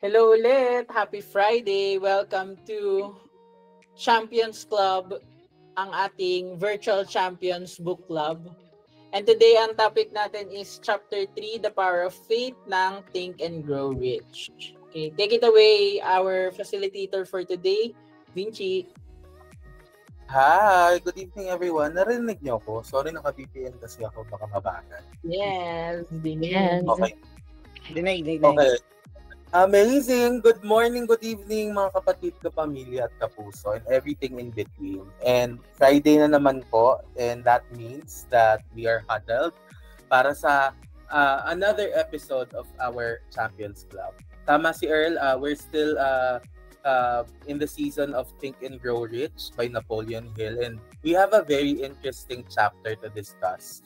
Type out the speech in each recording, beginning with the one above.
Hello ulit! Happy Friday! Welcome to Champions Club, ang ating Virtual Champions Book Club. And today, ang topic natin is Chapter 3, The Power of Faith ng Think and Grow Rich. Okay, take it away, our facilitator for today, Vinci. Hi! Good evening everyone. Narinig niyo ako? Sorry, naka-VPN kasi ako, baka mabagal. Yes, Yes. Okay. Dinig. Okay. Amazing! Good morning, good evening mga kapatid, kapamilya at kapuso and everything in between. And Friday na naman po, and that means that we are huddled para sa another episode of our Champions Club. Tama si Earl, we're still in the season of Think and Grow Rich by Napoleon Hill, and we have a very interesting chapter to discuss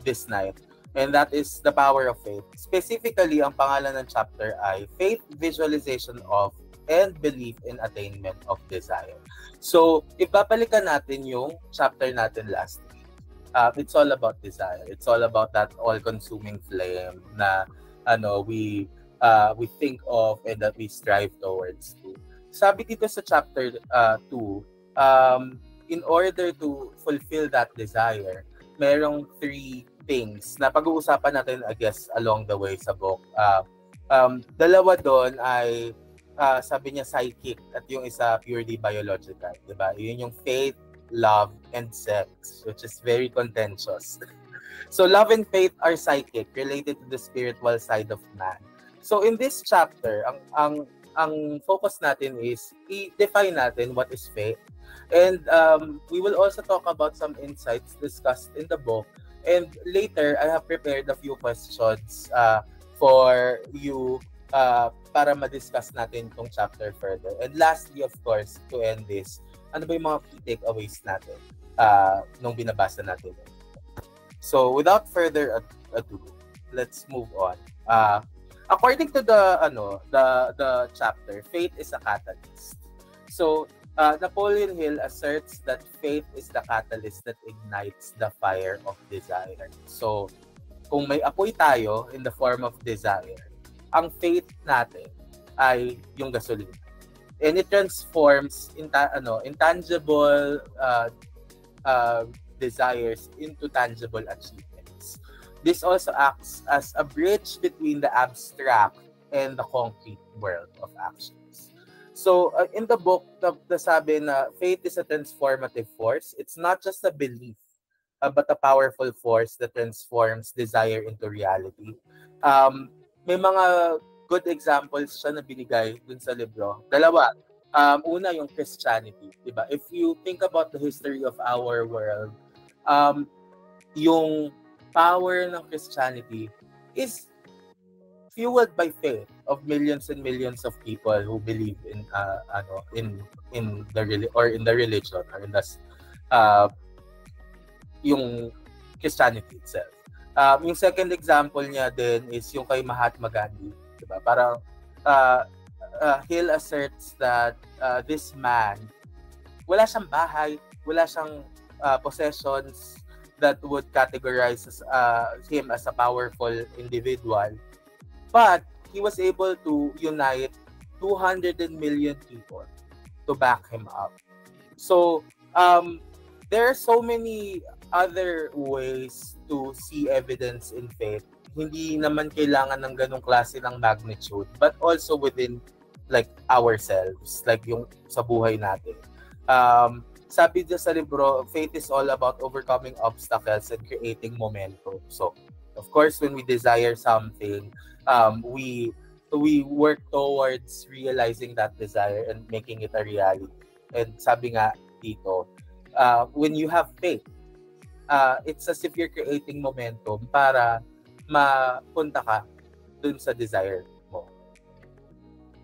this night. And that is the power of faith. Specifically, ang pangalan ng chapter ay Faith, Visualization of, and Belief in Attainment of Desire. So, ipapalikan natin yung chapter natin last week. It's all about desire. It's all about that all-consuming flame na we think of and that we strive towards to. Sabi dito sa chapter 2, in order to fulfill that desire, merong 3 things na pag-uusapan natin, I guess, along the way sa book. Dalawa doon ay sabi niya psychic at yung isa purely biological, di ba? Yun yung faith, love, and sex, which is very contentious. So love and faith are psychic, related to the spiritual side of man. So in this chapter, ang focus natin is i-define natin what is faith. And we will also talk about some insights discussed in the book. And later, I have prepared a few questions for you para ma-discuss natin itong chapter further. And lastly, of course, to end this, ano ba yung mga key takeaways natin nung binabasa natin? So, without further ado, let's move on. According to the chapter, faith is a catalyst. So, Napoleon Hill asserts that faith is the catalyst that ignites the fire of desire. So, kung may apoy tayo in the form of desire, ang faith natin ay yung gasolina. And it transforms intangible desires into tangible achievements. This also acts as a bridge between the abstract and the concrete world of actions. So, in the book, the sabi na faith is a transformative force. It's not just a belief, but a powerful force that transforms desire into reality. May mga good examples siya na binigay dun sa libro. Dalawa. Una, yung Christianity. Diba? If you think about the history of our world, yung power ng Christianity is fueled by faith of millions and millions of people who believe in the religion or in the yung Christianity itself. Yung second example niya din is yung kay Mahatma Gandhi, diba? Parang Hill asserts that this man, wala siyang bahay, wala siyang possessions that would categorize him as a powerful individual. But he was able to unite 200 million people to back him up. So there are so many other ways to see evidence in faith. Hindi naman kailangan ng ganong klase ng magnitude, but also within like ourselves, like yung sa buhay natin. Sabi dyan sa libro, faith is all about overcoming obstacles and creating momentum. So, of course, when we desire something, we work towards realizing that desire and making it a reality. And sabi nga dito, when you have faith, it's as if you're creating momentum para mapunta ka dun sa desire mo.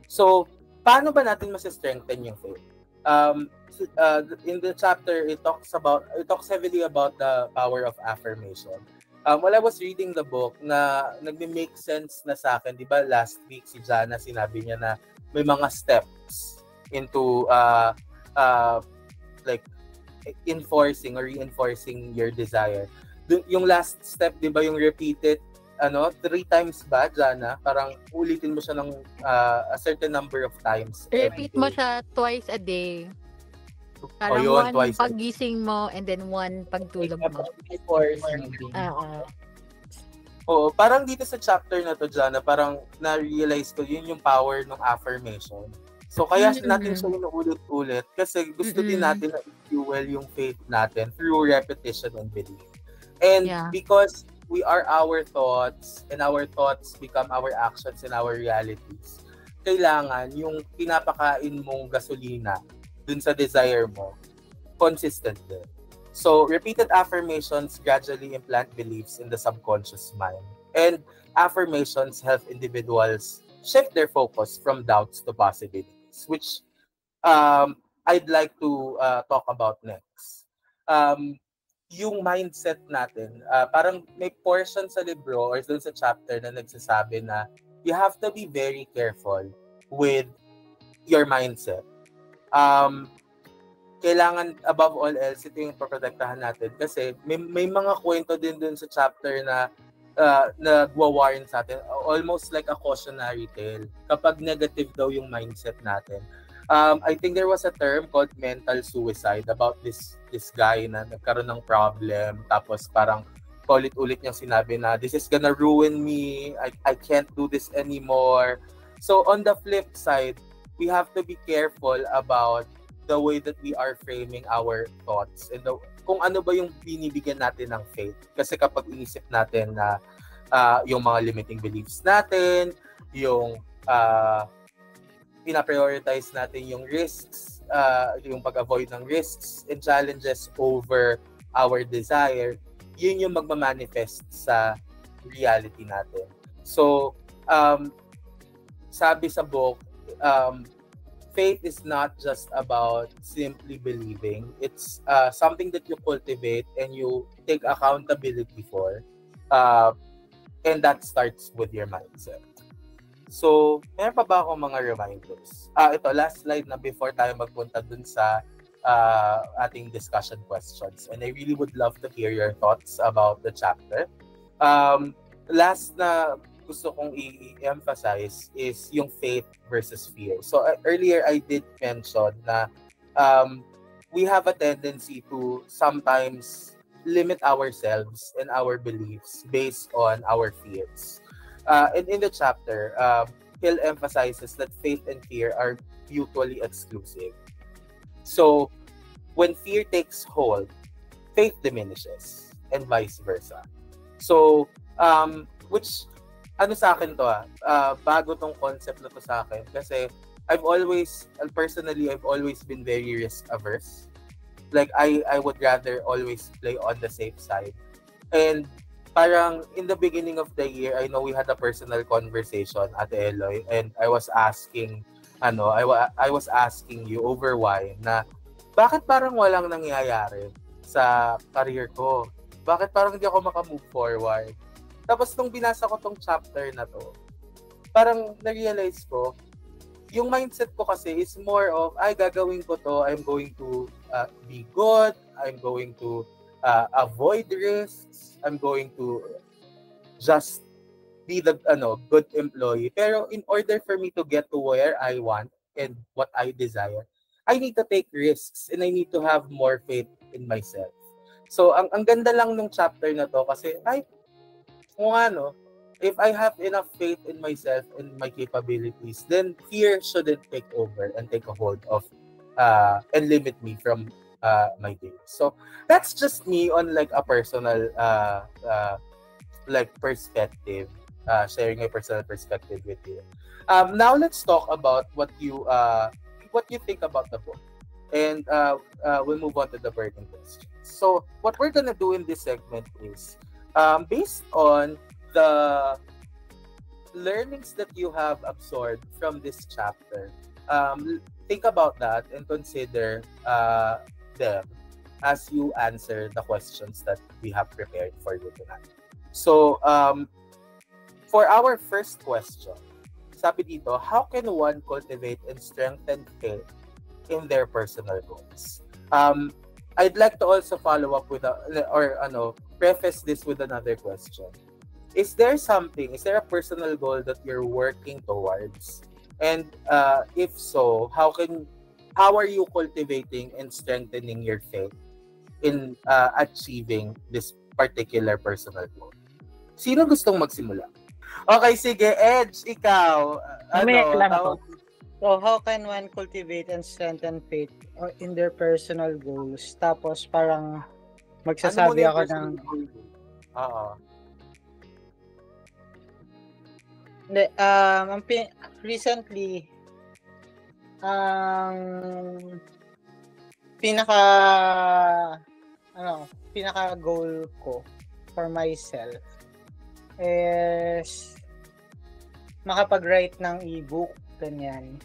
So, paano ba natin mas-strengthen yung faith? In the chapter, it talks heavily about the power of affirmation. While I was reading the book, na nagme-make sense na sa akin, di ba last week si Jana sinabi niya na may mga steps into like enforcing or reinforcing your desire. Yung last step, di ba, yung repeat it 3 times ba, Jana? Parang ulitin mo siya ng a certain number of times every Repeat mo day. siya twice a day. O Parang yun, one twice a day. paggising mo and then one pagtulog mo. Before sleeping. Oo. Oo, parang dito sa chapter na to, Jana, parang na-realize ko yun yung power ng affirmation. So, kaya natin siya inuulit-ulit kasi gusto din natin na i-fuel yung faith natin through repetition and belief. And because we are our thoughts and our thoughts become our actions and our realities, kailangan yung pinapakain mong gasolina dun sa desire mo, consistent din. So, repeated affirmations gradually implant beliefs in the subconscious mind. And affirmations help individuals shift their focus from doubts to possibilities, which I'd like to talk about next. Yung mindset natin, parang may portion sa libro or dun sa chapter na nagsasabi na you have to be very careful with your mindset. Kailangan above all else, ito yung paprotektahan natin kasi may mga kwento din dun sa chapter na nagwa-warn sa atin, almost like a cautionary tale kapag negative daw yung mindset natin. I think there was a term called mental suicide about this guy na nagkaroon ng problem tapos parang paulit-ulit niyang sinabi na this is gonna ruin me, I can't do this anymore. So on the flip side, we have to be careful about the way that we are framing our thoughts and kung ano ba yung binibigyan natin ng faith. Kasi kapag inisip natin na yung mga limiting beliefs natin, yung pina-prioritize natin yung risks, yung pag-avoid ng risks and challenges over our desire, yun yung magmamanifest sa reality natin. So, sabi sa book, faith is not just about simply believing. It's something that you cultivate and you take accountability for. And that starts with your mindset. So, meron pa ba akong mga reminders? Ito, last slide na before tayo magpunta dun sa ating discussion questions. And I really would love to hear your thoughts about the chapter. Last na gusto kong i-emphasize is yung faith versus fear. So earlier I did mention na we have a tendency to sometimes limit ourselves and our beliefs based on our fears. And in the chapter, Hill emphasizes that faith and fear are mutually exclusive. So when fear takes hold, faith diminishes and vice versa. So which ano sa akin to bago tong concept na to sa akin kasi I've always been very risk averse. Like I would rather always play on the safe side. And parang in the beginning of the year, I know we had a personal conversation at Eloy and I was asking I was asking you over why na bakit parang walang nangyayari sa career ko? Bakit parang hindi ako makamove forward? Tapos nung binasa ko tong chapter na to, parang na-realize ko, yung mindset ko kasi is more of, gagawin ko to, I'm going to be good, I'm going to avoid risks, I'm going to just be the good employee. Pero in order for me to get to where I want and what I desire, I need to take risks and I need to have more faith in myself. So ang ganda lang nung chapter na to kasi if I have enough faith in myself and my capabilities, then fear shouldn't take over and take a hold of and limit me from my days. So that's just me on like a personal like perspective, sharing my personal perspective with you. Now let's talk about what you think about the book, and we'll move on to the burning questions. So what we're gonna do in this segment is, based on the learnings that you have absorbed from this chapter, think about that and consider them as you answer the questions that we have prepared for you tonight. So, for our first question, sabi dito, how can one cultivate and strengthen faith in their personal goals? I'd like to also follow up with preface this with another question. is there a personal goal that you're working towards? And if so, how are you cultivating and strengthening your faith in achieving this particular personal goal? Sino gustong magsimula? Okay, sige, Edge, ikaw. Umiyak lang tawag- ako. So, how can one cultivate and strengthen faith in their personal goals? Tapos, parang magsasabi muna yung ako ng... personal goal mo? Oo. Hindi, recently, ang pinaka goal ko for myself is makapag-write ng ebook, ganyan.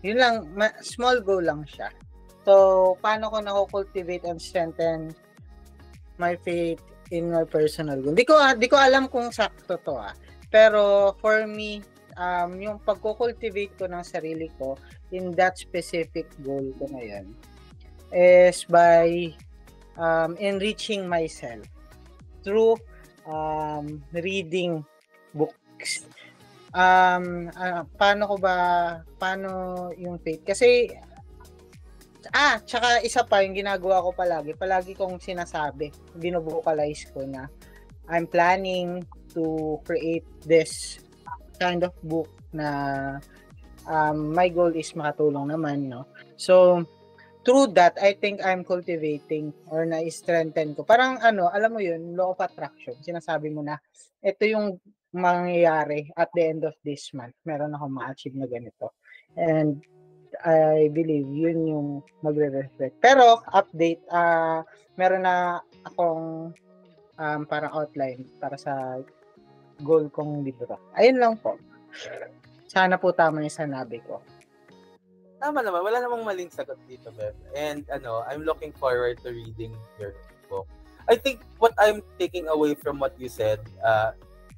Yun lang, small goal lang siya. So, paano ko na-cultivate and strengthen my faith in my personal goal? Di ko alam kung sakto to Pero for me, yung pagko-cultivate ko ng sarili ko in that specific goal ko na yun is by enriching myself through reading books. Paano yung faith? Kasi, tsaka isa pa yung ginagawa ko palagi kong sinasabi, binovocalize ko na I'm planning to create this kind of book na my goal is makatulong naman, no? So, through that, I think I'm cultivating or na-strengthen ko. Parang alam mo yun, law of attraction. Sinasabi mo na, ito yung mangyayari at the end of this month. Meron akong ma-achieve na ganito. And I believe yun yung magre-reflect. Pero, update, meron na akong parang outline para sa goal kong libro. Ayun lang po. Sana po tama yung sanabi ko. Tama naman. Wala namang maling sagot dito, Bev. And I'm looking forward to reading your book. I think what I'm taking away from what you said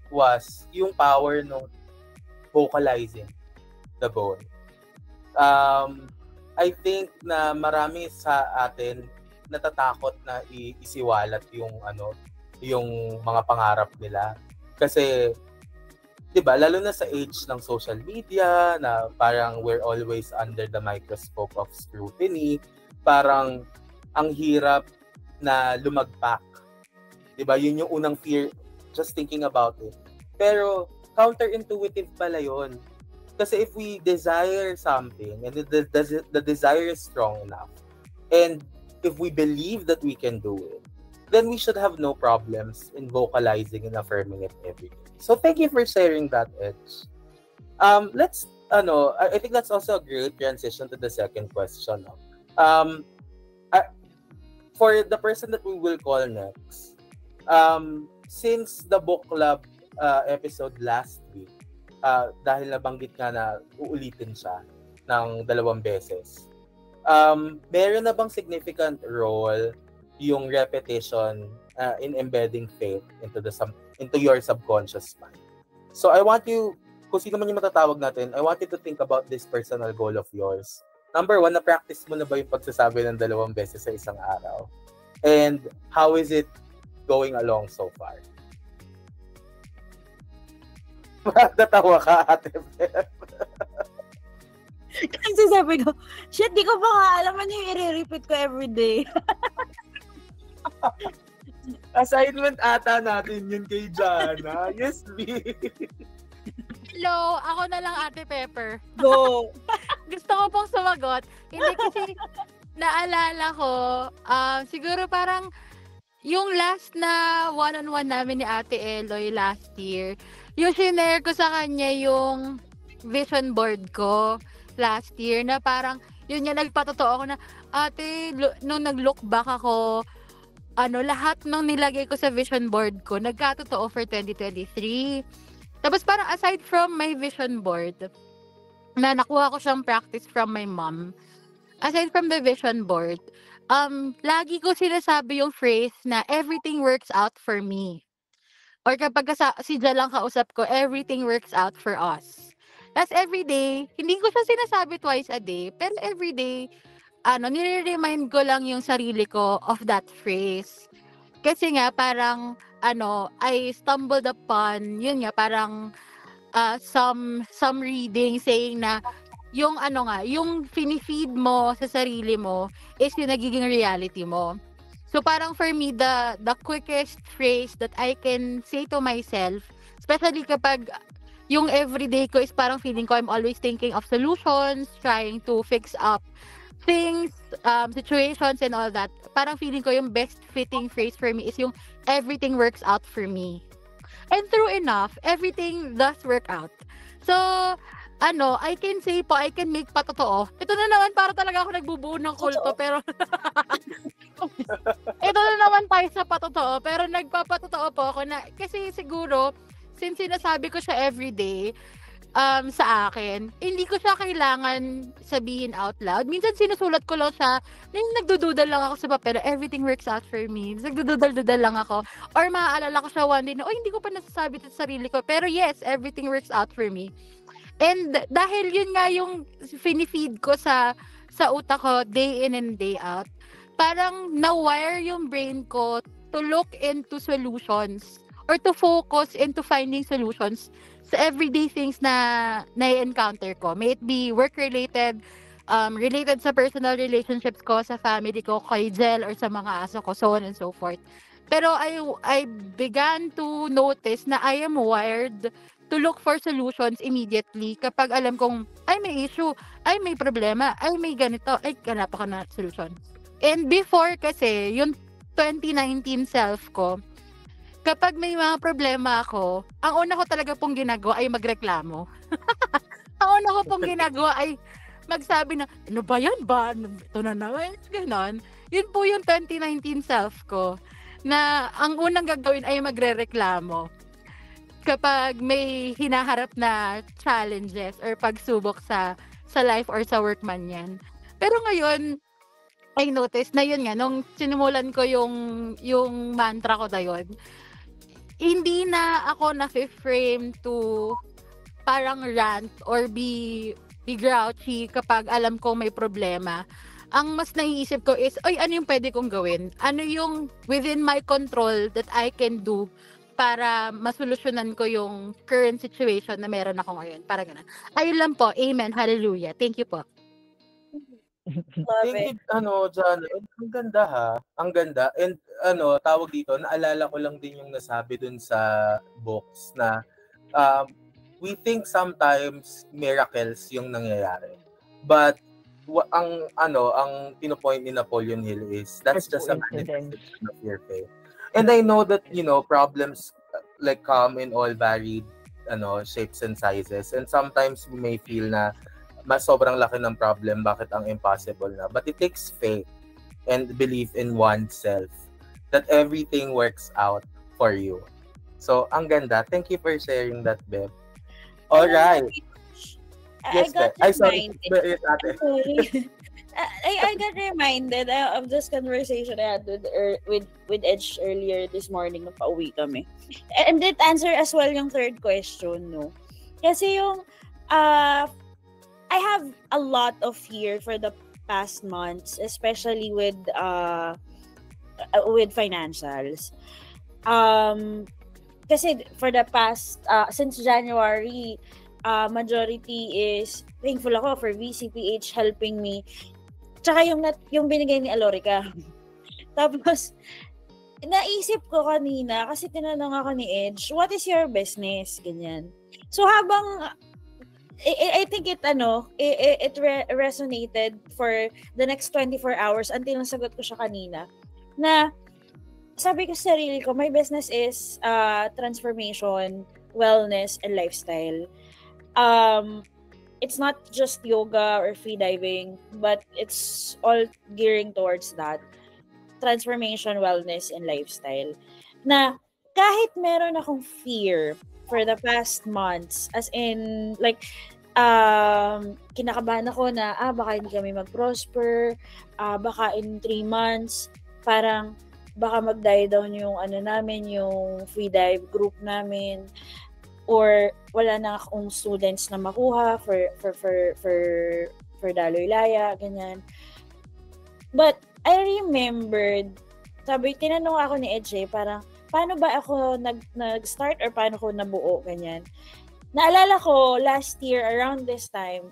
was yung power ng vocalizing the goal. I think na marami sa atin natatakot na isiwalat yung mga pangarap nila. Kasi 'di ba, lalo na sa age ng social media na parang we're always under the microscope of scrutiny, parang ang hirap na lumagpak. 'Di ba? Yun yung unang fear just thinking about it. Pero counterintuitive pala yun. Kasi if we desire something and the desire is strong enough, and if we believe that we can do it, then we should have no problems in vocalizing and affirming it every day. So thank you for sharing that, Edge. I think that's also a great transition to the second question. For the person that we will call next, since the book club episode last week, dahil nabanggit nga na uulitin siya ng 2 beses, meron na bang significant role yung repetition in embedding faith into your subconscious mind? So I want you, kung sino man yung matatawag natin, I want you to think about this personal goal of yours. Number 1, na-practice mo na ba yung pagsasabi ng 2 beses sa isang araw? And how is it going along so far? Natawa ka, Ate Beth. Kasi sabi ko, shit, di ko pa nga alam ano yung i-repeat ko everyday. Assignment ata natin yun kay Jana. Yes, B. Hello, ako na lang Ate Pepper. Go! Gusto ko pong sumagot. Hindi kasi naalala ko, siguro parang yung last na one-on-one namin ni Ate Eloy last year, yung shinare ko sa kanya yung vision board ko last year na parang yun yung nagpatotoo ako na ate, nung nag-look back ako, lahat ng nilagay ko sa vision board ko, nagkatotoo for 2023. Tapos parang aside from my vision board, na nakuha ko siyang practice from my mom, aside from the vision board, lagi ko sinasabi yung phrase na everything works out for me. Or kapag si Ja lang kausap ko, everything works out for us. Tapos everyday, hindi ko siya sinasabi twice a day, pero everyday, nire-remind ko lang yung sarili ko of that phrase. Kasi nga, parang, I stumbled upon, yun nga, parang some reading saying na yung yung fini-feed mo sa sarili mo is yung nagiging reality mo. So parang for me, the quickest phrase that I can say to myself, especially kapag yung everyday ko is parang feeling ko I'm always thinking of solutions, trying to fix up things, situations and all that. Parang feeling ko yung best fitting phrase for me is yung everything works out for me. And true enough, everything does work out. So, I can say po, I can make patotoo. Ito na naman, para talaga ako nagbubuo ng kulto, pero ito na naman tayo sa patotoo, pero nagpapatotoo po ako na, kasi siguro, since sinasabi ko siya everyday, sa akin, hindi ko siya kailangan sabihin out loud. Minsan sinusulat ko lang siya, nagdududal lang ako sa papel, everything works out for me. Nagdududal-dudal lang ako. Or maaalala ko siya one day na, hindi ko pa nasasabi sa sarili ko. Pero yes, everything works out for me. And dahil yun nga yung finifeed ko sa utak ko day in and day out, parang na-wire yung brain ko to look into solutions or to focus into finding solutions sa everyday things na na-encounter ko. May it be work-related, related sa personal relationships ko, sa family ko, kay Jel, or sa mga aso ko, so on and so forth. Pero I began to notice na I am wired to look for solutions immediately kapag alam kong, ay may issue, ay may problema, ay may ganito, ay hanap ako na solution. And before kasi, yung 2019 self ko, kapag may mga problema ako, ang una ko talaga pong ginagawa ay magreklamo. Ang una ko pong ginagawa ay magsabi na, ano ba yan ba? Ito na naman, gano'n. Yun po yung 2019 self ko, na ang unang gagawin ay magrereklamo kapag may hinaharap na challenges or pagsubok sa life or sa work man yan. Pero ngayon, I noticed na yun nga, nung sinimulan ko yung mantra ko na yun, hindi na ako na-frame to parang rant or be grouchy kapag alam ko may problema. Ang mas naiisip ko is, ano yung pwede kong gawin? Ano yung within my control that I can do para masolusyonan ko yung current situation na meron ako ngayon. Para ganun. Ayun lang po. Amen. Hallelujah. Thank you po. Love it. Jana, ang ganda ha. Ang ganda. And tawag dito, naalala ko lang din yung nasabi dun sa books na we think sometimes miracles yung nangyayari. But ang pinopoint ni Napoleon Hill is that's just a manifestation of your faith. And I know that, problems like come in all varied shapes and sizes. And sometimes we may feel na mas sobrang laki ng problem, bakit ang impossible na. But it takes faith and belief in oneself that everything works out for you. So, ang ganda. Thank you for sharing that, Beb. All right. I got reminded. Sorry. I got reminded of this conversation I had with Edge earlier this morning nung pauwi kami. And it answer as well yung third question, no? Kasi yung I have a lot of fear for the past months, especially with financials. Kasi for the past since January, majority is thankful ako for VCPH helping me. Tsaka yung binigay ni Alorica. Tapos, naisip ko kanina, kasi tinanong ako ni Edge, what is your business? Ganyan. So, habang, I think it resonated for the next 24 hours until nasagot ko siya kanina, na sabi ko sa sarili ko, my business is transformation, wellness, and lifestyle. It's not just yoga or free diving, but it's all gearing towards that. Transformation, wellness, and lifestyle. Na kahit meron akong fear for the past months, as in, like, kinakabahan ako na, baka hindi kami mag-prosper, baka in 3 months, parang, baka mag-die down yung yung free dive group namin, or wala na akong students na makuha for Daloy Laya, ganyan. But I remembered, tinanong ako ni Edge, parang paano ba ako nag-start or paano ko nabuo, ganyan. Naalala ko, last year, around this time,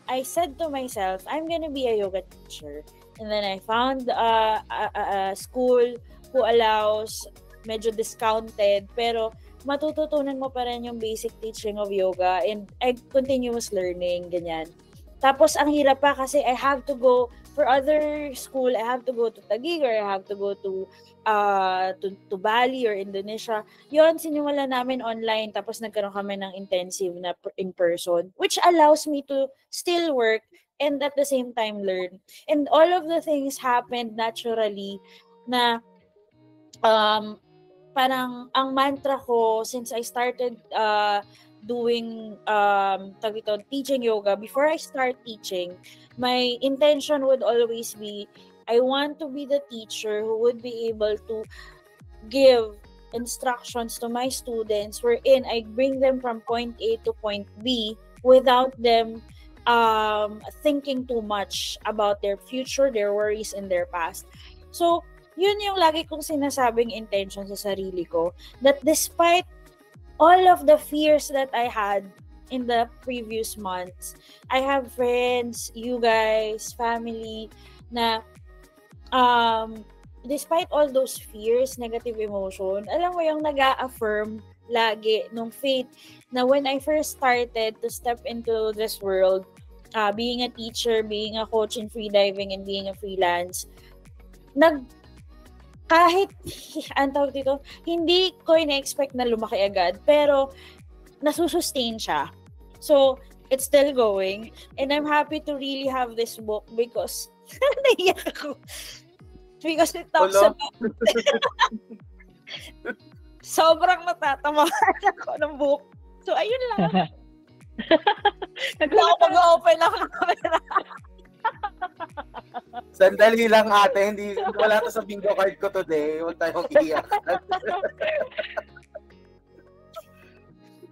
I said to myself, I'm gonna be a yoga teacher. And then I found a school who allows medyo discounted, pero matututunan mo pa rin yung basic teaching of yoga and continuous learning, ganyan. Tapos, ang hirap pa kasi I have to go for other school, I have to go to Taguig or I have to go to Bali or Indonesia. Yon, sinimula namin online tapos nagkaroon kami ng intensive na in person, which allows me to still work and at the same time learn. And all of the things happened naturally na parang ang mantra ko since I started doing teaching yoga, before I start teaching, my intention would always be, I want to be the teacher who would be able to give instructions to my students wherein I bring them from point A to point B without them thinking too much about their future, their worries, and their past. So, yun yung lagi kong sinasabing intention sa sarili ko, that despite all of the fears that I had in the previous months, I have friends, you guys, family, na despite all those fears, negative emotion, alam mo yung nag-a-affirm lagi nung faith na when I first started to step into this world, being a teacher, being a coach in freediving, and being a freelance, kahit, ang tawag dito, hindi ko ina-expect na lumaki agad, pero nasusustain siya. So, it's still going. And I'm happy to really have this book because, naiyak ako. Because it talks about, sobrang natatamaan ako ng book. So, ayun lang. Mag-open ako ng camera. Sandali lang ate, wala to sa bingo card ko today. Huwag tayong iiyak.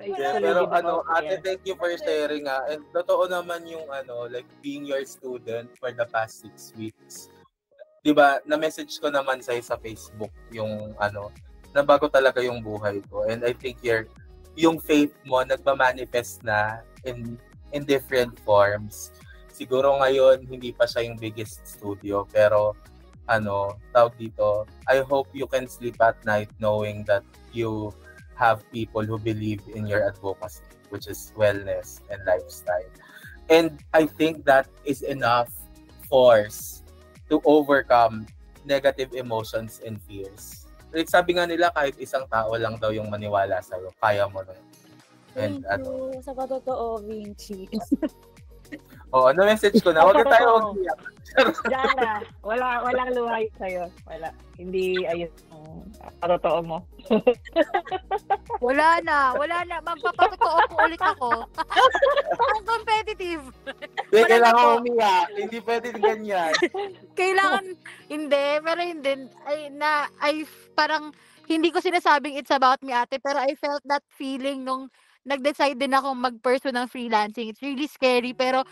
Pero ate, thank you for sharing and totoo naman yung like being your student for the past 6 weeks. 'Di ba? Na-message ko naman sa Facebook yung nabago talaga yung buhay ko, and I think yung faith mo nagma-manifest na in different forms. Siguro ngayon, hindi pa siya yung biggest studio, pero tawag dito, I hope you can sleep at night knowing that you have people who believe in your advocacy, which is wellness and lifestyle. And I think that is enough force to overcome negative emotions and fears. Like sabi nga nila, kahit isang tao lang daw yung maniwala sa'yo, kaya mo nun. And Thank you. Sa katotoo, Vinci. Message ko na. Huwag na tayo mag-iyak. Jana, walang luhay sa'yo. Wala. Hindi, ayun, totoo mo. Wala na. Magpapatotoo po ulit ako. Ang competitive. Kailangan umiyak. Hindi pwede ganyan. Kailangan, hindi. Pero hindi. Parang, hindi ko sinasabing it's about me, ate. Pero I felt that feeling nung nag-decide din ako mag-pursue ng freelancing. It's really scary, pero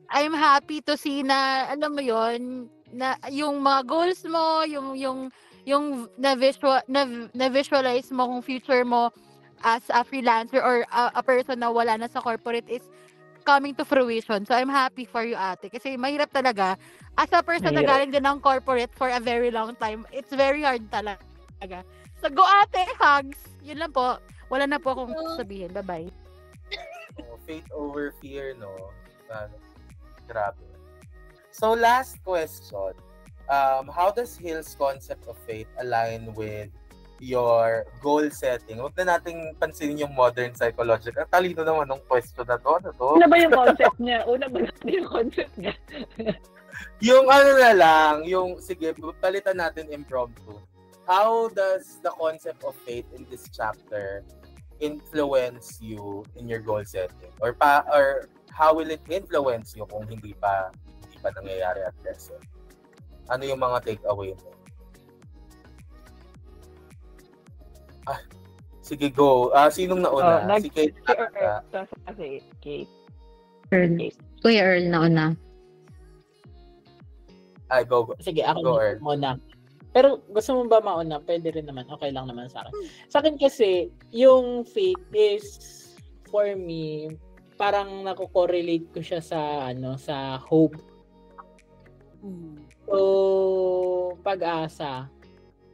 I'm happy to see na, alam mo yon, na yung mga goals mo, yung na-visualize mo kung future mo as a freelancer or a person na wala na sa corporate is coming to fruition. So I'm happy for you, ate. Kasi mahirap talaga. As a person na galing din ng corporate for a very long time, it's very hard talaga. So go, ate, hugs. Yun lang po. Wala na po akong sabihin. Bye-bye. Faith over fear, no? Grabe. So, last question. How does Hill's concept of faith align with your goal setting? Huwag na nating pansinin yung modern psychological. Talino naman ng question na to. Ano ba yung concept niya? Una ba yung concept niya? Yung sige, palitan natin impromptu. How does the concept of faith in this chapter influence you in your goal setting? Or how will it influence you kung hindi pa nangyayari at present? Ano yung mga takeaway mo? Sige, go. Sinong nauna? Si Kate. Si Kate. Kuya Earl nauna. Go. Sige, ako go, muna. Pero gusto mo ba mauna? Pwede rin naman. Okay lang naman sa akin. Sa akin kasi, yung faith is, for me, parang nako-correlate ko siya sa, sa hope. So, pag-asa,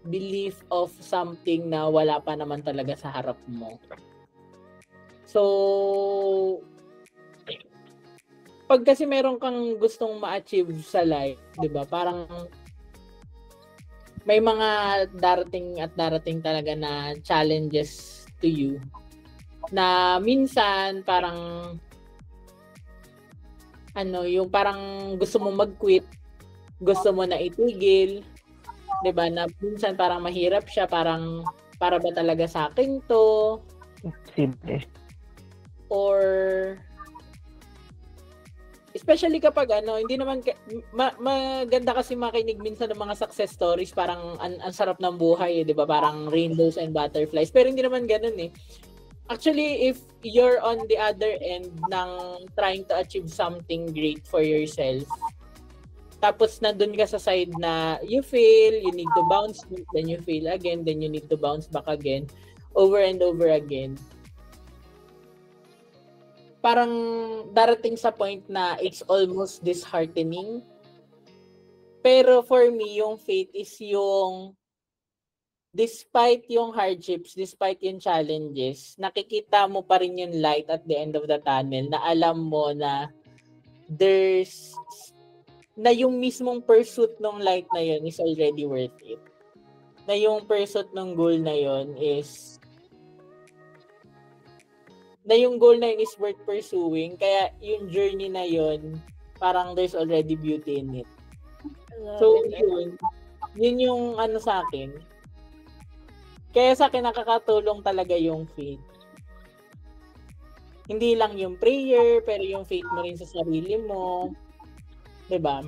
belief of something na wala pa naman talaga sa harap mo. So, pag kasi meron kang gustong ma-achieve sa life, 'di ba? Parang may mga darating talaga na challenges to you na minsan parang yung parang gusto mo mag-quit, gusto mo na itigil, 'di ba? Na minsan parang mahirap siya, parang para ba talaga sa akin 'to? Simple. Or especially kapag hindi naman maganda kasi makinig minsan ng mga success stories, parang ang sarap ng buhay, 'di ba? Parang rainbows and butterflies. Pero hindi naman ganoon eh. Actually, if you're on the other end ng trying to achieve something great for yourself, tapos nandun ka sa side na you fail, you need to bounce back, then you fail again, then you need to bounce back again, over and over again. Parang darating sa point na it's almost disheartening. Pero for me, yung faith is yung despite yung hardships, despite yung challenges, nakikita mo pa rin yung light at the end of the tunnel, na alam mo na na yung mismong pursuit ng light na yun is already worth it. Na yung pursuit ng goal na yun is worth pursuing, kaya yung journey na yun, parang there's already beauty in it. So, yun yung sa akin. Kaya sa akin, nakakatulong talaga yung faith. Hindi lang yung prayer, pero yung faith mo rin sa sarili mo. 'Di ba?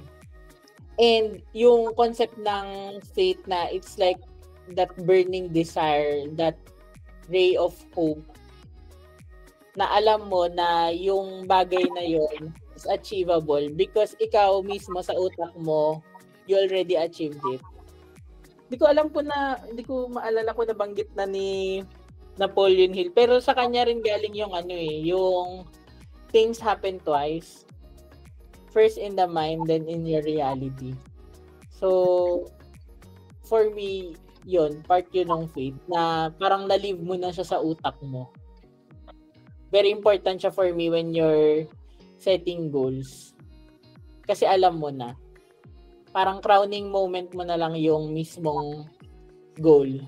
And yung concept ng faith na it's like that burning desire, that ray of hope, na alam mo na yung bagay na yun is achievable because ikaw mismo sa utak mo, you already achieved it. Hindi ko maalala ko nabanggit na ni Napoleon Hill, pero sa kanya rin galing yung yung things happen twice. First in the mind, then in your reality. So, for me, part yun ng faith, na parang na-live mo na siya sa utak mo. Very important siya for me when you're setting goals. Kasi alam mo na. Parang crowning moment mo na lang yung mismong goal.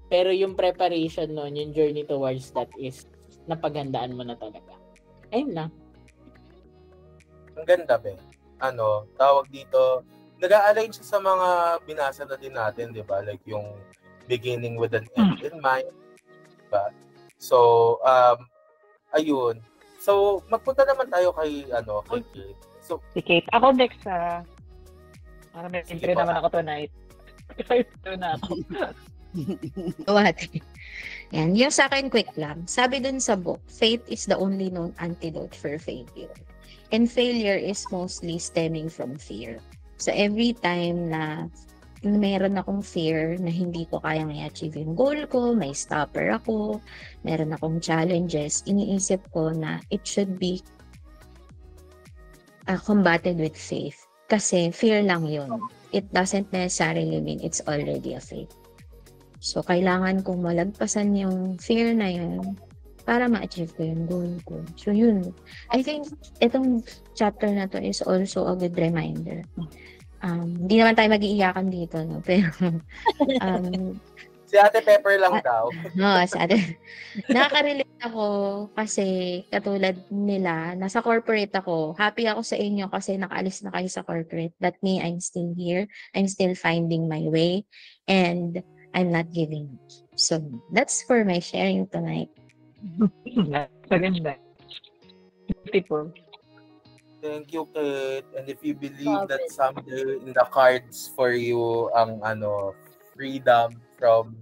Pero yung preparation nun, yung journey towards that is napaghandaan mo na talaga. Ayun lang. Ang ganda, be. Tawag dito, nag-a-align siya sa mga binasa na din natin, di ba? Like yung beginning with an end in mind. Diba? So, ayun. So, magpunta naman tayo kay Kate. So, Si Kate. Ako next para may entry naman ako tonight. Ito na ako. What? Yan. Yung sa akin, quick lang. Sabi dun sa book, faith is the only known antidote for failure. And failure is mostly stemming from fear. So, every time na meron akong fear na hindi ko kayang i-achieve yung goal ko, may stopper ako, meron akong challenges, iniisip ko na it should be combated with faith. Kasi fear lang yun. It doesn't necessarily mean it's already a faith. So, kailangan kong malagpasan yung fear na yun para ma-achieve ko yung goal ko. So, yun. I think itong chapter na to is also a good reminder. Hindi naman tayo mag-iiyakan dito, no? Pero, si Ate Pepper lang daw. no, si Ate. Nakaka-relate ako kasi katulad nila, nasa corporate ako. Happy ako sa inyo kasi nakaalis na kayo sa corporate. But me, I'm still here. I'm still finding my way. And I'm not giving up. So, that's for my sharing tonight. Maganda. Beautiful. Thank you, Kate. And if you believe that someday in the cards for you ang freedom from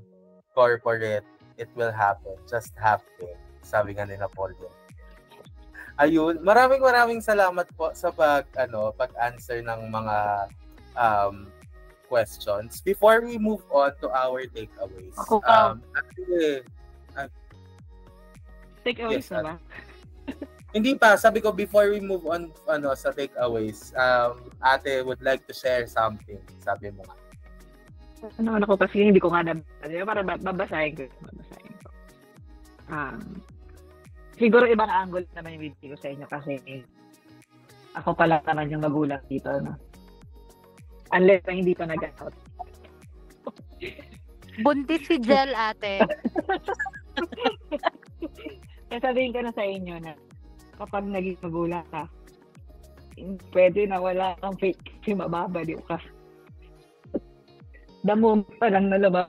corporate, it will happen. Just happen. Sabi nga ni Napoleon. Ayun, maraming salamat po sa pag-answer ng mga questions. Before we move on to our takeaways. Ako Actually, Takeaways yes, na ba? hindi pa. Sabi ko, before we move on sa takeaways, ate would like to share something. Sabi mo nga. Ano ko kasi hindi ko nga nabasa. Para babasahin ko. Siguro ibang angle naman yung video ko sa inyo kasi ako pala naman yung magulang dito. No? Unless na hindi pa nag-out. Buntis si Jel, ate. Kaya sabihin ko na sa inyo na kapag naging magulang ka, pwede na wala kang fake kasi mababaliw ka. The moment pa lang nalabas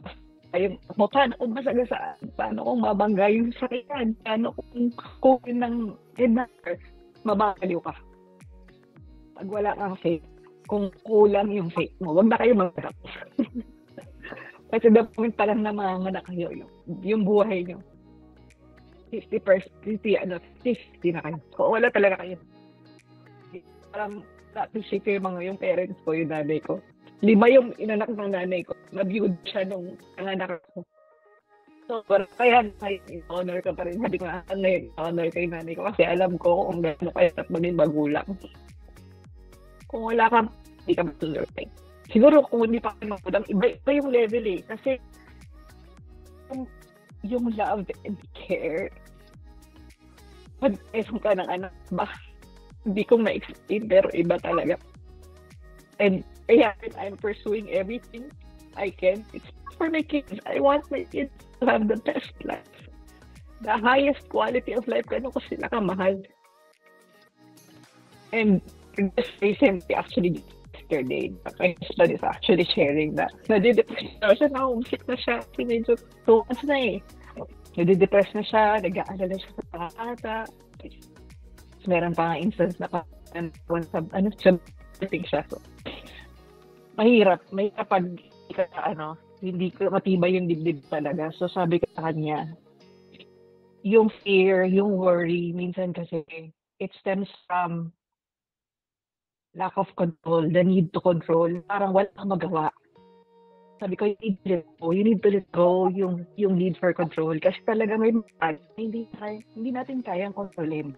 ay paano kung masagasaan, paano kung mabangga yung sakyan, paano kung kukin ng kidnapper, mababaliw ka. Pag wala kang fake, kung kulang yung fake mo, wag na kayo magharap. Kasi the moment pa lang na manganak kayo, yung buhay nyo, 50% na kayo. Kung wala talaga kayo. Parang na-appreciate ko yung parents ko, yung nanay ko. 5 yung inanak ng nanay ko. Nabiyod siya nung nanganak ko. So, kaya honor ka pa rin. Sabi ko nga, honor kay nanay ko kasi alam ko kung gano'n kaya at maging magulang. Kung wala ka, hindi ka matuloy. Siguro kung hindi pa kayo magulang, iba yung level eh. Kasi yung love and care, pag-esong ka ng anak ba? Hindi ko ma-explain, pero iba talaga. And kaya I'm pursuing everything I can. It's for my kids. I want my kids to have the best life. The highest quality of life. Gano'n ko sila kamahal. And just recently, actually, yesterday, my husband is actually sharing that. Nadidepress na siya, na-homesick na siya. Medyo 2 months na eh. Nadidepress na siya, nag-aalala siya sa pangakata. Meron pa nga instance na siya. So, mahirap pag hindi ko matibay yung dibdib talaga. So sabi ko sa kanya, yung fear, yung worry, minsan kasi it stems from lack of control, the need to control. Parang wala kang magawa. Sabi ko, you need to let go yung need for control. Kasi talaga may hindi natin kayang kontrolin.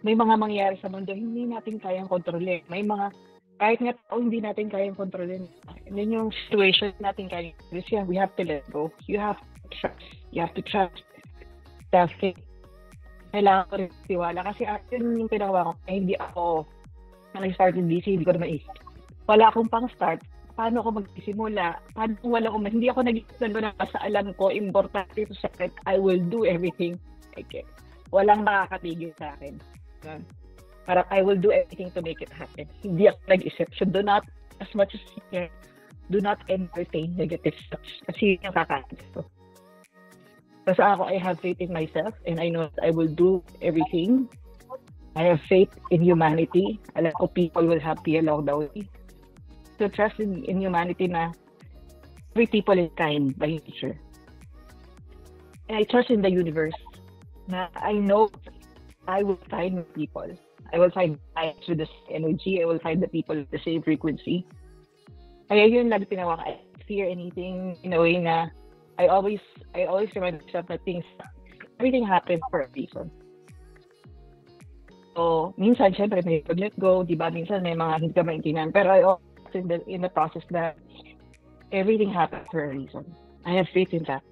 May mga mangyayari sa mundo, hindi natin kayang kontrolin. May mga, kahit nga hindi natin kayang kontrolin. And then yung situation natin kayang kontrolin, we have to let go. You have to trust. Kasi kailangan ko rin tiwala. Kasi yun yung pinagawa ko. Hindi ako, nag-start in DC, hindi ko na maisip. Wala akong pang-start. Paano ako magsisimula? Paano kung wala akong, hindi ako nag-isip na sa alam ko, importante ito sa akin, I will do everything I can. Walang makakatigil sa akin. Parang I will do everything to make it happen. Hindi ako nag-isip. So do not, as much as you can, do not entertain negative stuff. Kasi yun yung kakain ko. Kasi ako, I have faith in myself and I know that I will do everything. I have faith in humanity. Alam ko people will help me along the way. So trust in humanity na every people is kind by nature. And I trust in the universe na I know I will find people. I will find clients with the same energy. I will find the people with the same frequency. Kaya yun lang tinawa ko. I fear anything in a way na I always remind myself that everything happens for a reason. So, minsan, syempre, may let go, di ba? Minsan, may mga hindi ka maintindihan. Pero I always in the process that everything happens for a reason. I have faith in that.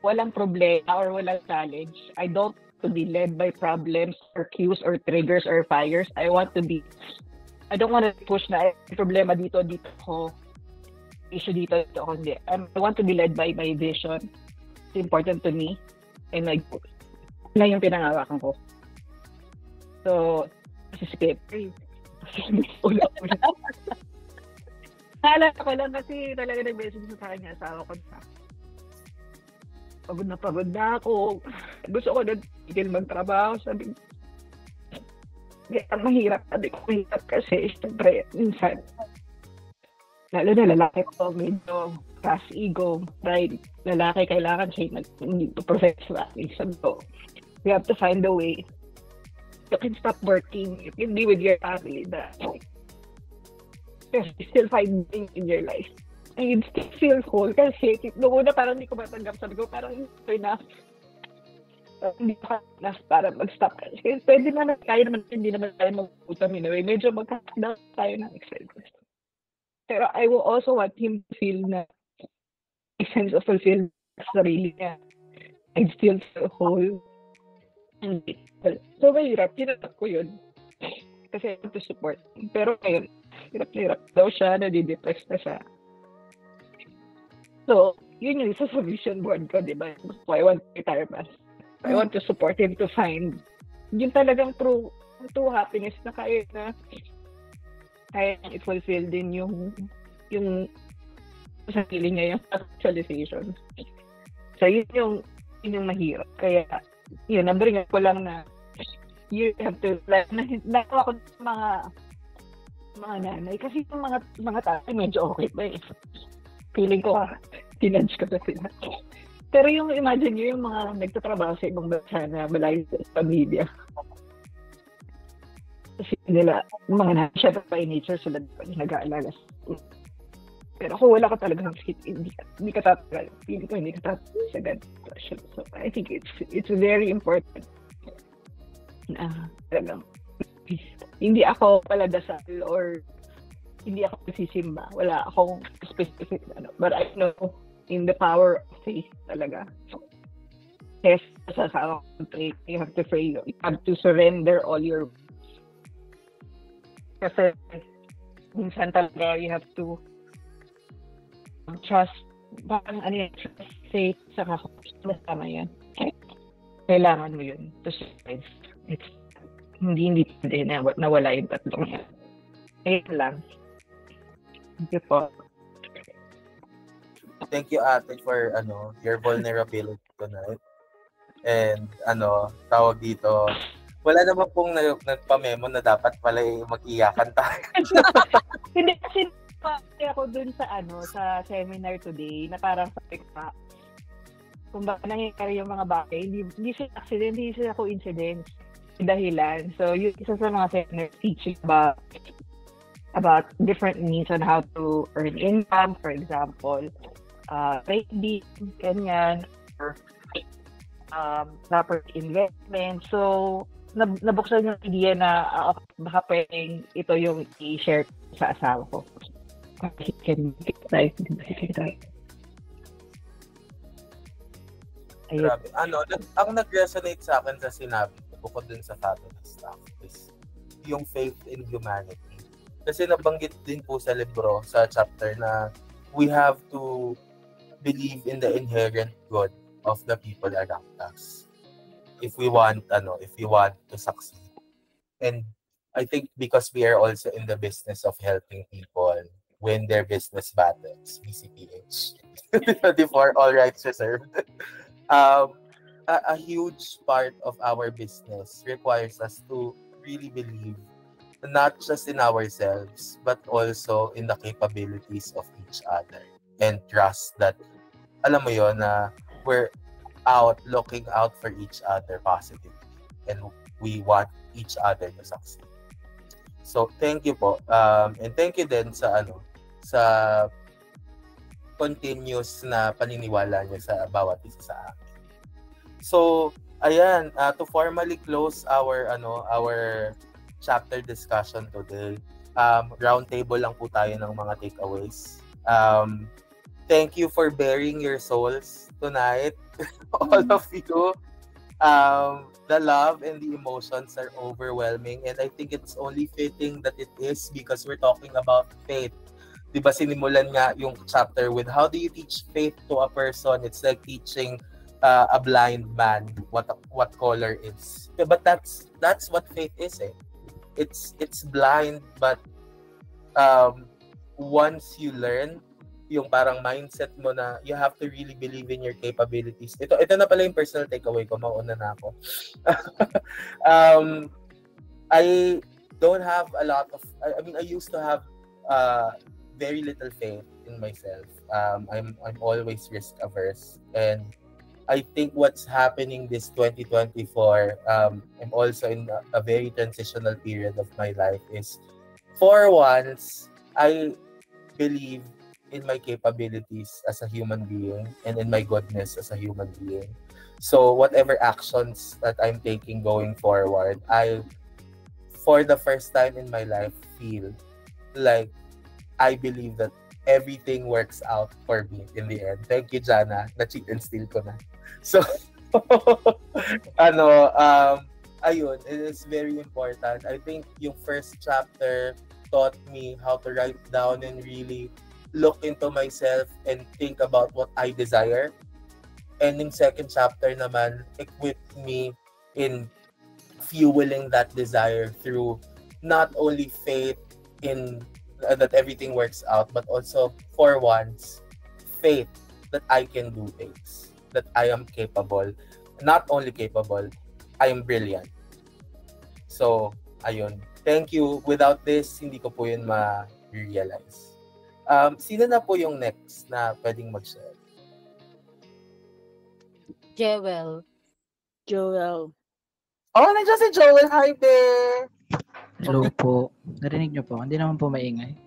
Walang problema or walang challenge. I don't want to be led by problems or cues or triggers or fires. I don't want to push na problema dito ko, issue dito ko, hindi. I want to be led by my vision. It's important to me and my goals. Na yung pinangawakan ko. So, skip. Ula-ula. Naalala ko lang kasi talaga nag-message sa kanya, asawa ko na. Pagod na ako. Gusto ko na tigil magtrabaho. Sabi, mahirap. Sabi ko, mahirap kasi siyempre, minsan, lalo na lalaki ko, medyo fast ego, pride. Lalaki, kailangan siya nag-profess sa akin. Sabi ko, we have to find a way you can stop working. You can be with your family. That you still find meaning in your life. And you still feel whole. Kasi noong una parang hindi ko matanggap. Sabi ko parang enough. Hindi ka enough para mag-stop. Kasi pwede naman, kaya naman, hindi naman tayo mag-utang in a way. Medyo mag-down tayo ng expenses. Pero I will also want him to feel na a sense of fulfillment sa sarili niya. I still feel whole. So, mahirap. Hinarap ko yun. Kasi I want to support. Pero ngayon, hirap daw siya, nadidepress na siya. So, yun yung isa sa vision board ko, di ba? So, I want retirement. I want to support him to find yun talagang true happiness na kaya i-fulfill din yung sarili niya, yung actualization. So, yun yung mahirap. Kaya, yun, nabringan ko lang na you have to, like, nakawa ko mga nanay. Kasi yung mga tatay, medyo okay ba eh. Feeling ko, tinudge ko na sila. Pero yung imagine nyo, yung mga nagtatrabaho sa ibang bansa na malayo sa pamilya. Kasi nila, yung mga nanay, syempre by nature, sila nag-aalaga. Pero kung wala ka talagang fit, hindi ka tatagal. Feeling ko, hindi ka tatagal sa ganito. So, I think it's very important na talagang hindi ako paladasal or hindi ako sisimba. Wala akong specific but I know in the power of faith talaga. Yes, sa pray, you have to pray. You have to surrender all your kasi minsan talaga you have to trust trust faith sa kasama yan. Kailangan mo yun to survive. It's hindi pwede na nawala yung tatlong yan. Ayun lang. Thank you po. Thank you, ate, for your vulnerability tonight. And tawag dito, wala naman pong nagpa-memo na dapat pala mag-iyakan tayo. Hindi kasi ako dun sa seminar today na parang sabi ko kung bakit nangyayari yung mga bagay, hindi sila accident, hindi sila coincidence, dahilan. So, yung isa sa mga seminar teaching about different means on how to earn income, for example, trading, ganyan, or proper investment. So, nabuksan yung idea na baka pwedeng ito yung i-share sa asawa ko. Grabe. Ang nag-resonate sa akin sa sinabi ko, bukod dun sa family stuff, is yung faith in humanity. Kasi nabanggit din po sa libro, sa chapter na we have to believe in the inherent good of the people around us. If we want to succeed. And I think because we are also in the business of helping people win their business battles, BCPH, before all rights reserved, a huge part of our business requires us to really believe not just in ourselves, but also in the capabilities of each other. And trust that, alam mo yun, na we're looking out for each other positively. And we want each other to succeed. So, thank you po. And thank you din sa continuous na paniniwala niyo sa bawat isa sa akin. So, ayan, to formally close our chapter discussion today, round table lang po tayo ng mga takeaways. Thank you for bearing your souls tonight, all of you. The love and the emotions are overwhelming, and I think it's only fitting that it is because we're talking about faith. Diba sinimulan nga yung chapter with how do you teach faith to a person? It's like teaching a blind man what color is. But that's what faith is. It's blind, but once you learn yung parang mindset mo na you have to really believe in your capabilities. Ito na pala yung personal takeaway ko, mauna na ako. I don't have a lot of, I used to have very little faith in myself. I'm always risk averse, and I think what's happening this 2024, I'm also in a very transitional period of my life, is for once, I believe in my capabilities as a human being and in my goodness as a human being. So whatever actions that I'm taking going forward, I, for the first time in my life, feel like I believe that everything works out for me in the end. Thank you, Jana. Na-cheat and steal ko na. So, ayun, it is very important. I think yung first chapter taught me how to write down and really look into myself and think about what I desire. And yung second chapter naman, equipped me in fueling that desire through not only faith in that everything works out, but also for once, faith that I can do things, that I am capable. Not only capable, I am brilliant. So, ayun. Thank you. Without this, hindi ko po yun ma-realize. Sino na po yung next na pwedeng mag-share? Jewel. Joel. Oh, nandiyan si Joel. Hi, be! Hello po. Narinig niyo po? Hindi naman po maingay.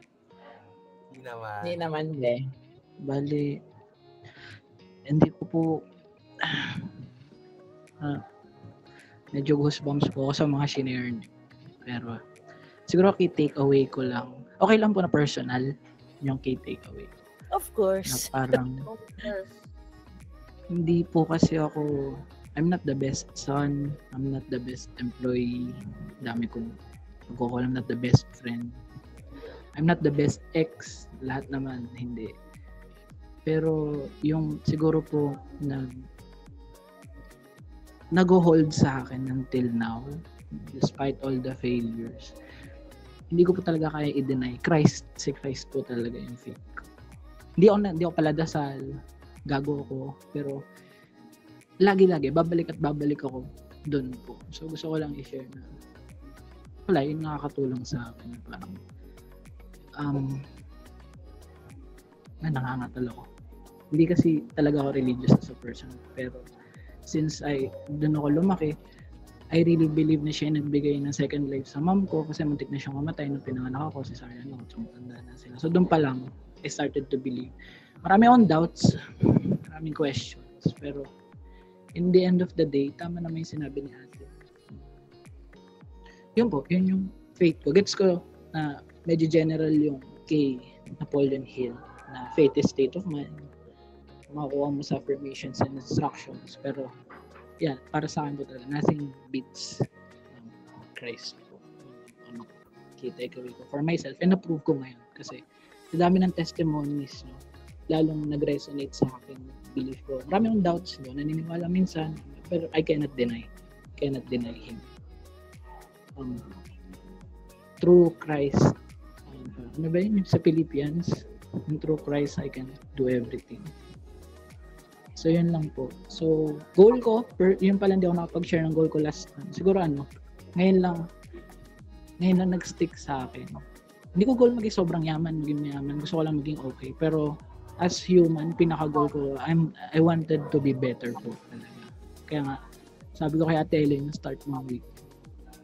Hindi naman. Hindi naman, eh. Bali, hindi ko po medyo goosebumps po ako sa mga shinare niyo. Pero, siguro key takeaway ko lang. Okay lang po na personal yung key takeaway. Of Na course. parang, hindi po kasi ako, I'm not the best son, I'm not the best employee, dami kong pagkukul, I'm not the best friend, I'm not the best ex, lahat naman, hindi. Pero yung siguro po nag-hold sa akin until now, despite all the failures, hindi ko po talaga kaya i-deny. Si Christ po talaga yung faith ko. Hindi ako paladasal, gago ako, pero lagi-lagi, babalik ako doon po. So gusto ko lang i-share na wala, yun nakakatulong sa akin. Parang nangangatal ako. Hindi kasi talaga ako religious as a person, pero since doon ako lumaki, I really believe na siya nagbigay ng second life sa mom ko kasi muntik na siyang mamatay nung pinanganak ako, si Sarah no, so matanda na sila. So doon pa lang, I started to believe. Marami akong doubts, maraming questions, pero in the end of the day, tama naman yung sinabi ni ate. Yun po, yun yung faith ko. Gets ko na medyo general yung kay Napoleon Hill na faith is state of mind. Makukuha mo sa affirmations and instructions. Pero, yan, para sa akin po talaga, nothing beats Christ po. Key takeaway ko for myself. And na-prove ko ngayon. Kasi, sa dami ng testimonies, no, lalong nag-resonate sa akin belief ko. Marami akong doubts doon, naniniwala minsan, pero I cannot deny him. Through Christ, ano ba yun sa Philippians? Through Christ, I can do everything. So, yun lang po. So, goal ko, yun pala hindi ako nakapag-share ng goal ko last time. Siguro ngayon lang nag-stick sa akin. Hindi ko goal maging sobrang yaman, maging mayaman. Gusto ko lang maging okay. Pero, as human, pinaka-goal ko, I wanted to be better po talaga. Kaya nga, sabi ko kay Ate Ellen, start ng week.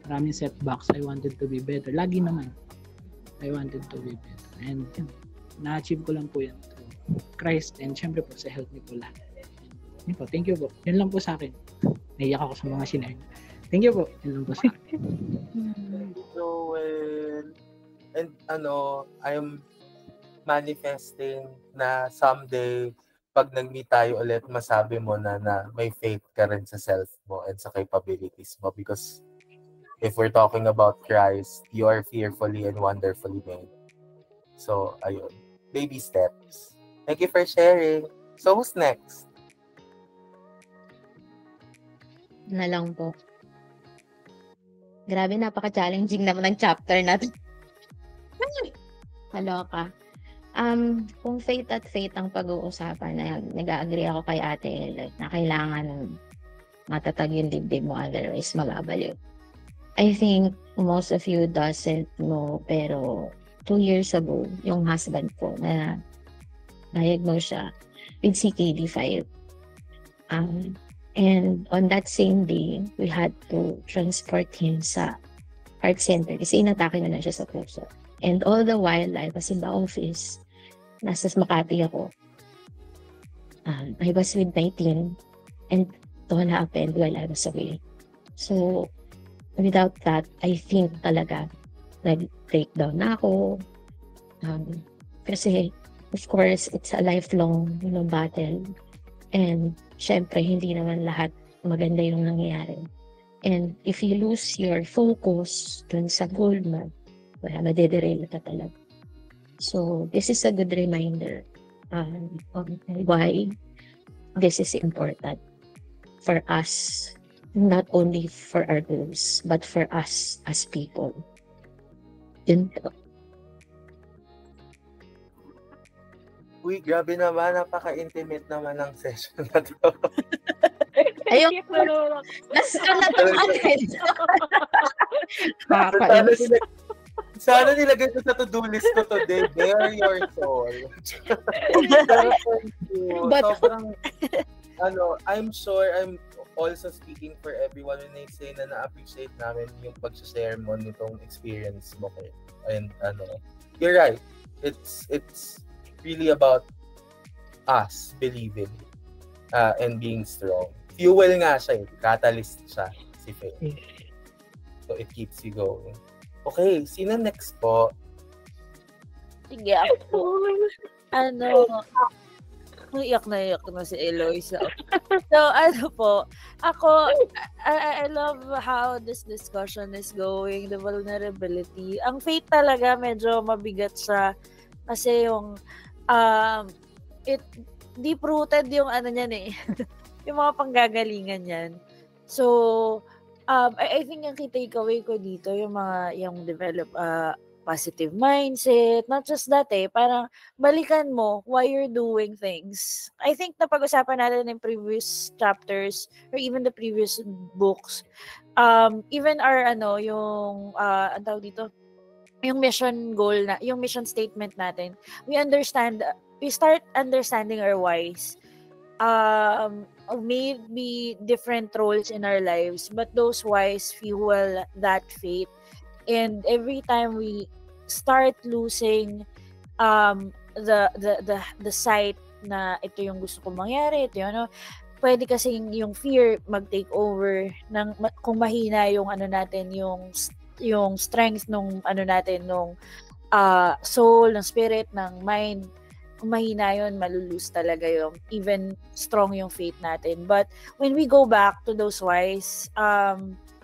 Maraming setbacks, I wanted to be better. Lagi naman, I wanted to be better. And na-achieve ko lang po yan through Christ and syempre po sa help ni po lahat. Yun po, thank you po. Yun lang po sa akin. Naiyak ako sa mga sinare. Thank you po. Yun lang po sa akin. Joel. And I am manifesting na someday pag nag-meet tayo ulit, masabi mo na may faith ka rin sa self mo and sa capabilities mo because if we're talking about Christ, you are fearfully and wonderfully made. So, ayun. Baby steps. Thank you for sharing. So, who's next? Na lang po. Grabe, napaka-challenging naman ng chapter natin. Kaloka. Kung faith at faith ang pag-uusapan, nag-agree ako kay Ate Eloy na kailangan matatag yung dibdib mo, otherwise magabaliw. I think most of you doesn't know, pero 2 years ago, yung husband ko na diagnose siya with CKD5. And on that same day, we had to transport him sa heart center kasi inatake na siya sa puso. And all the while, I was in the office. Nasa Makati ako. I was with my team and it all happened while I was away. So, without that, I think talaga nag-breakdown na ako. Kasi, of course, it's a lifelong battle. And, syempre, hindi naman lahat maganda yung nangyayari. And if you lose your focus dun sa goal mo, madederail ka talaga. So, this is a good reminder on why this is important for us, not only for our goals, but for us as people. Yun po. Uy, grabe naman. Napaka-intimate naman ng session na to. Ayun, last ka na ito natin. Sana nilagay ko sa to-do list ko today. Bare your soul. But, sobrang, I'm sure I'm also speaking for everyone when I say na na-appreciate namin yung pag-share mo nitong experience mo. And you're right. It's really about us believing and being strong. Fuel nga siya, catalyst siya, si Faith. So it keeps you going. Okay, sino next po? Sige, ako. Iyak na si Eloy. So ako, I love how this discussion is going, the vulnerability. Ang faith talaga, medyo mabigat siya. Kasi yung, deep-rooted yung niyan eh. Yung mga panggagalingan yan. So, I think yung takeaway ko dito, yung develop positive mindset, not just that parang balikan mo why you're doing things. I think napag-usapan natin in previous chapters or even the previous books. Even our ang tawag dito, yung mission goal yung mission statement natin, we start understanding our whys. Maybe different roles in our lives, but those whys fuel that faith. And every time we start losing the sight na ito yung gusto kong mangyari, ito pwede kasing yung fear mag-take over ng kung mahina yung natin, yung strength nung natin, nung soul, ng spirit, ng mind. Kung mahina yun, malulose talaga yung even strong yung faith natin. But when we go back to those whys,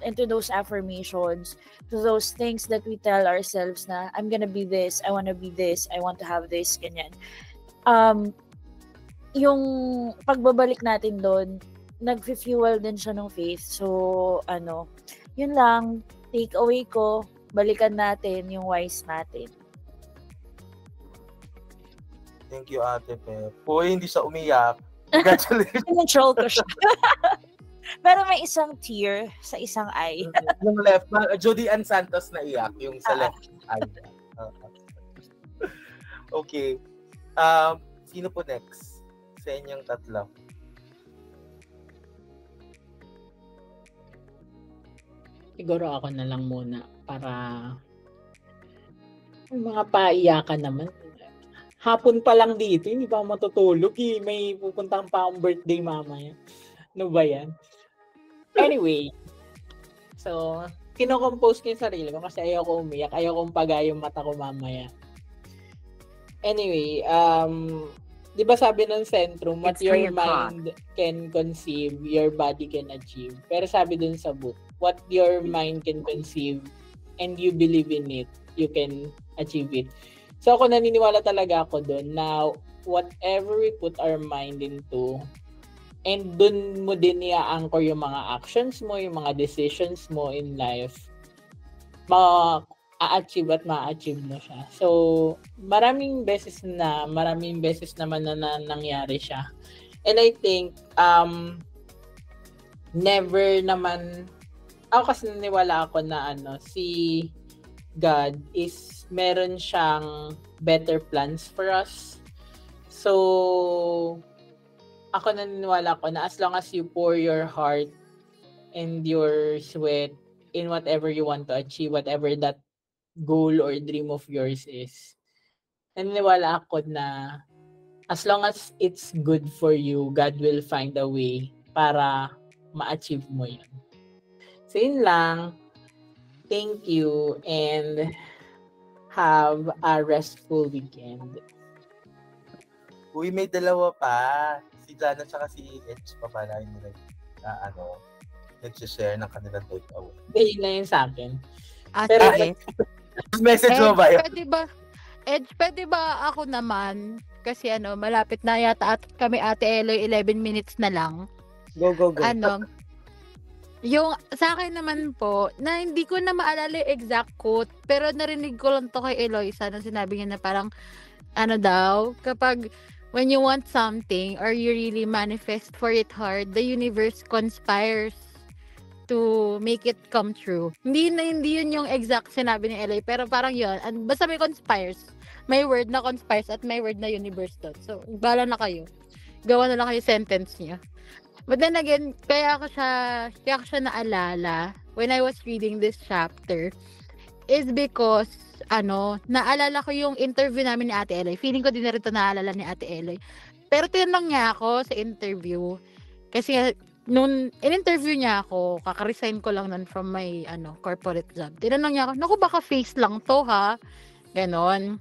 and to those affirmations, to those things that we tell ourselves na, I'm gonna be this, I wanna be this, I want to have this, ganyan. Yung pagbabalik natin doon, nag-fuel din siya ng faith. So, yun lang, take away ko, balikan natin yung whys natin. Thank you, Ate Pep. Uy, hindi siya umiyak. Congratulations. Control ko siya. Pero may isang tear sa isang eye. Yung left, Jody Ann Santos na iyak, yung sa left eye. Okay. Sino po next? Sa inyong tatlo. Siguro ako na lang muna para yung mga paiyakan naman. Hapon pa lang dito, hindi pa matutulog eh. May pupuntang pa akong birthday mamaya. Ano ba yan? Anyway, so, kinocompose ko yung sarili ko kasi ayoko umiyak. Ayoko paga yung mata ko mamaya. Anyway, di ba sabi ng Centrum, what your mind can conceive, your body can achieve. Pero sabi dun sa book, what your mind can conceive and you believe in it, you can achieve it. So ako naniniwala talaga ako doon na whatever we put our mind into, and doon mo din i-anchor yung mga actions mo, yung mga decisions mo in life, ma-achieve at ma-achieve mo siya. So, maraming beses naman na nangyari siya. And I think, never naman, ako kasi naniniwala ako na si God is meron siyang better plans for us. So, ako naniniwala ko na as long as you pour your heart and your sweat in whatever you want to achieve, whatever that goal or dream of yours is, naniniwala ako na as long as it's good for you, God will find a way para ma-achieve mo yun. So yun lang. Thank you and have a restful weekend. Uy, may dalawa pa. Si Jana at si Edge pa pala yung nag-share ng kanilang takeaway. Yun na yun sa akin. Pero, sige. Message mo ba yun? Pwede ba ako naman? Kasi malapit na yata at kami Ate Eloy, 11 minutes na lang. Go. Yung sa akin naman po, na hindi ko na maalala yung exact quote, pero narinig ko lang to kay Eloisa na sinabi niya na parang, kapag when you want something or you really manifest for it hard, the universe conspires to make it come true. Hindi yun yung exact sinabi ni Eloy, pero parang yun. Basta may conspires. May word na conspires at may word na universe doon. So, bala na kayo. Gawa na lang kayo sentence niya. But then again, kaya ko siya naalala when I was reading this chapter is because, naalala ko yung interview namin ni Ate Eloy. Feeling ko din na rin ito naalala ni Ate Eloy. Pero tinanong niya ako sa interview. Kasi nung in-interview niya ako, kaka-resign ko lang nun from my corporate job. Tinanong niya ako, naku baka face lang to ha? Ganon.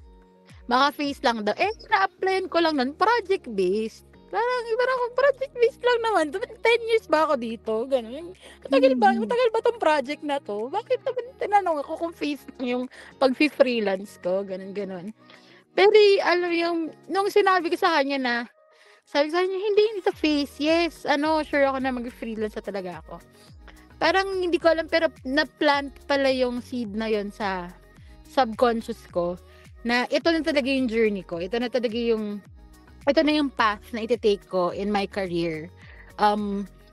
Baka face lang daw. Na-applyan ko lang nun, project-based. Parang project-based lang naman. 10 years ba ako dito? Ganon. Matagal ba tong project na to? Bakit naman tinanong ako kung face lang yung pag-freelance ko? Ganon. Pero alam yung, nung sinabi ko sa kanya sabi ko sa kanya, hindi ito face. Yes, sure ako na mag-freelance na talaga ako. Parang hindi ko alam, pero na-plant pala yung seed na yon sa subconscious ko na ito na talaga yung journey ko. Ito na yung path na iti-take ko in my career.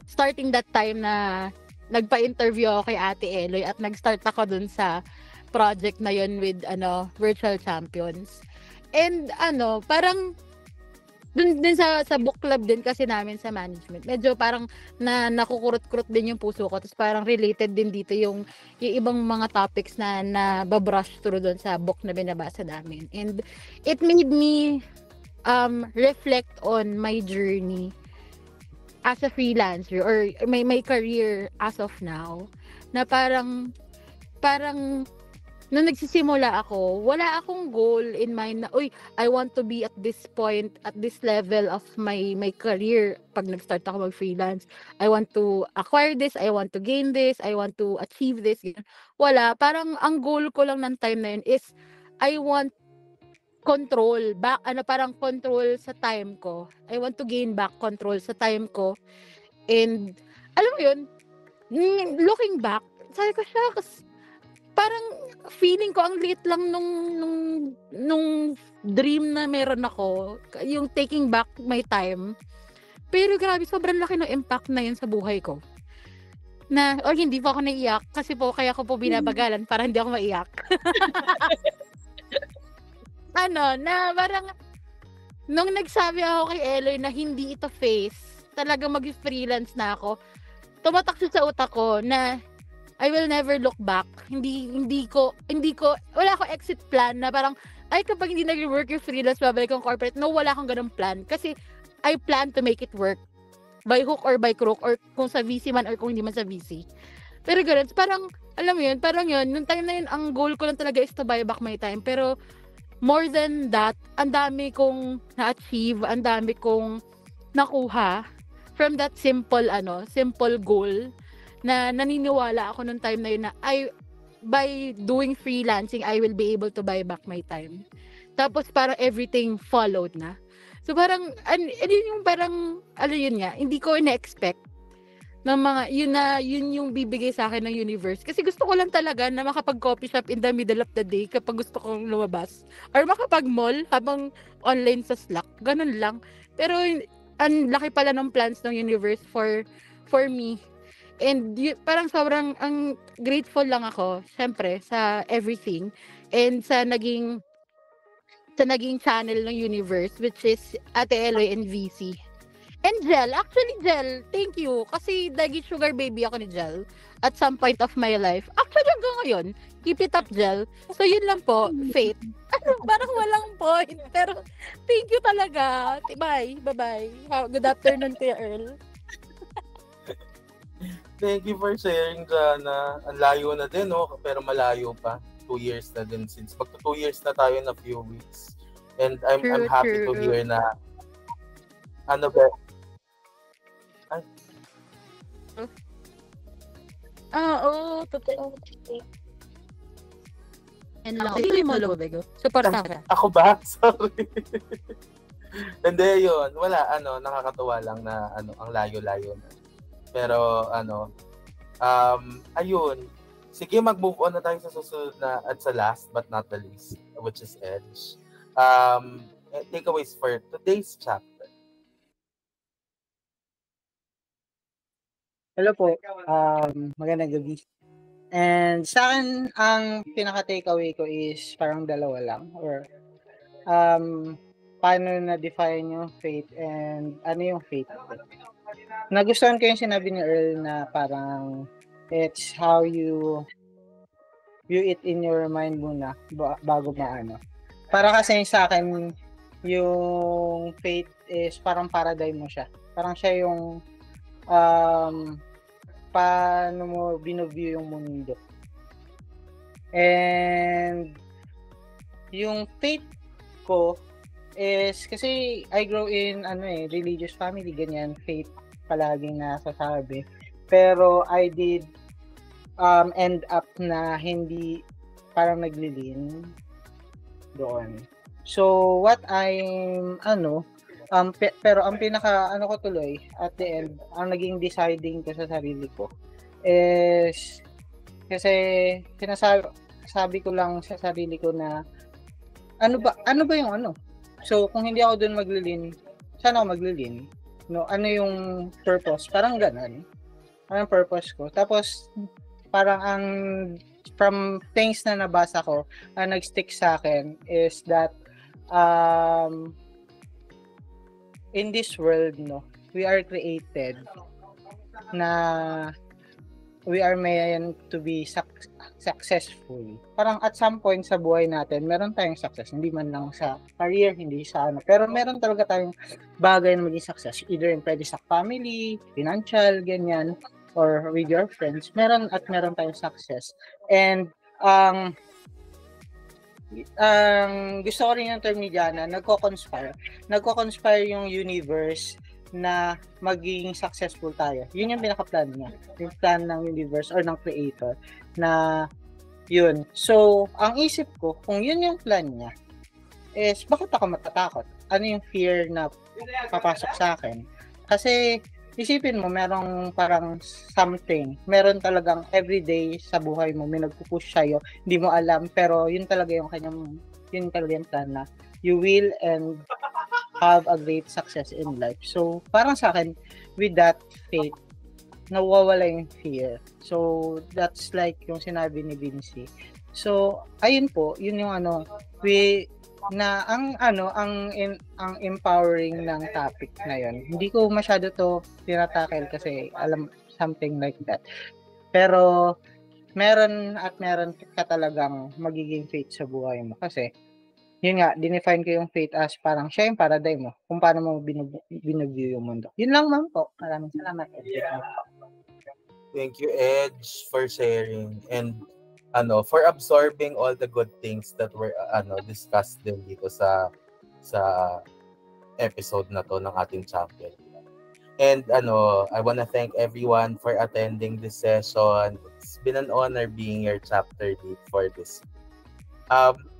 Starting that time na nagpa-interview ako kay Ate Eloy at nag-start ako dun sa project na yon with Virtual Champions. And parang dun sa book club din kasi namin sa management. Medyo parang nakukurot-kurot din yung puso ko. Tapos parang related din dito yung ibang mga topics na nababrush through dun sa book na binabasa namin. And it made me reflect on my journey as a freelancer or my career as of now. Na parang nung nagsisimula ako, wala akong goal in mind na, I want to be at this point, at this level of my career pag nag-start ako mag-freelance. I want to acquire this, I want to gain this, I want to achieve this. Wala. Parang ang goal ko lang ng time na yun is, I want control back, parang control sa time ko. I want to gain back control sa time ko. And, alam mo yun, looking back, sabi ko siya, parang feeling ko ang liit lang nung dream na meron ako, yung taking back my time. Pero grabe, sobrang laki ng impact na yun sa buhay ko. Hindi po ako naiyak kasi po kaya ko po binabagalan para hindi ako maiyak. Parang nung nagsabi ako kay Eloy na hindi ito face, talaga mag-freelance na ako, tumatak siya sa utak ko na I will never look back. Wala akong exit plan na parang, kapag hindi nag-work yung freelance, babalik yung corporate. No, wala akong ganun plan. Kasi, I plan to make it work. By hook or by crook, or kung sa VC man, or kung hindi man sa VC. Pero ganun, parang, alam mo yun, nung time na yun, ang goal ko lang talaga is to buy back my time. Pero, more than that, ang dami kong na-achieve, ang dami kong nakuha from that simple goal na naniniwala ako nung time na yun na by doing freelancing, I will be able to buy back my time. Tapos parang everything followed na. So parang, yung parang, yun nga, hindi ko ina-expect ng mga, yun yung bibigay sa akin ng universe. Kasi gusto ko lang talaga na makapag-coffee shop in the middle of the day kapag gusto kong lumabas. Or makapag-mall habang online sa Slack. Ganun lang. Pero, ang laki pala ng plans ng universe for me. And parang sobrang grateful lang ako, syempre, sa everything. And sa naging channel ng universe, which is Ate Eloy and VC. And Jel, actually Jel, thank you. Kasi naging sugar baby ako ni Jel at some point of my life. Actually hanggang ngayon, keep it up Jel. So yun lang po, Faith. Parang walang point. Pero thank you talaga. Bye. Bye-bye. Good afternoon, Kuya Earl. Thank you for sharing, Jana. Ang layo na din, no? Pero malayo pa. 2 years na din since. Magto 2 years na tayo in a few weeks. And I'm happy to hear na ano ba? Oo, totoo. And lang. Hindi mo lubego. Support ka. Ako ba? Sorry. Hindi yun. Wala, nakakatuwa lang na ang layo-layo na. Pero ayun. Sige, mag-move on na tayo sa susunod na at sa last but not the least, which is Edge. Takeaways for today's chapter. Hello po. Magandang gabi. And sa akin, ang pinaka-takeaway ko is parang dalawa lang. Or, paano na-define yung faith and ano yung faith. Nagustuhan ko yung sinabi ni Earl na parang it's how you view it in your mind muna bago maano. Para kasi sa akin, yung faith is parang paradigm mo siya. Parang siya yung paano mo binuview yung mundo. And yung faith ko is kasi I grow in religious family, ganyan, faith palaging nasasabi. Pero I did end up na hindi parang naglilin doon. So what I'm pero ang pinaka ko tuloy at the end, ang naging deciding ko sa sarili ko is kasi sabi ko lang sa sarili ko na ano ba yung so kung hindi ako doon maglilin, saan ako maglilin? No, ano yung purpose? Parang ganun. Ano yung purpose ko? Tapos parang ang from things na nabasa ko, ang nag-stick sa akin is that in this world, we are created na we are meant to be successful. Parang at some point sa buhay natin, meron tayong success. Hindi man lang sa career, hindi sa pero meron talaga tayong bagay na maging success. Either in pwede sa family, financial, ganyan, or with your friends. Meron tayong success. And gusto ko rin yung term ni Jana, nagko-conspire yung universe na magiging successful tayo. Yun yung pinaka-plan niya. Yung plan ng universe or ng creator na yun. So, ang isip ko, kung yun yung plan niya, is bakit ako matatakot? Ano yung fear na papasok sa akin? Kasi isipin mo, merong parang something. Meron talagang everyday sa buhay mo, may nagpupush sa'yo. Hindi mo alam, pero yun talaga yung plan na you will and have a great success in life. So, parang sa akin, with that faith, nawawala yung fear. So, that's like yung sinabi ni Vinci. So, ayun po, yun yung ang empowering ng topic na yun. Hindi ko masyado to tinatakel kasi alam something like that. Pero meron ka talagang magiging faith sa buhay mo kasi yun nga, dinefine ko yung faith as parang siya yung paradigm mo kung paano mo binuview yung mundo. Yun lang man po. Maraming salamat. Thank you, Edge, for sharing and for absorbing all the good things that were discussed din dito sa episode na to ng ating champion. And I want to thank everyone for attending this session. It's been an honor being your chapter lead for this.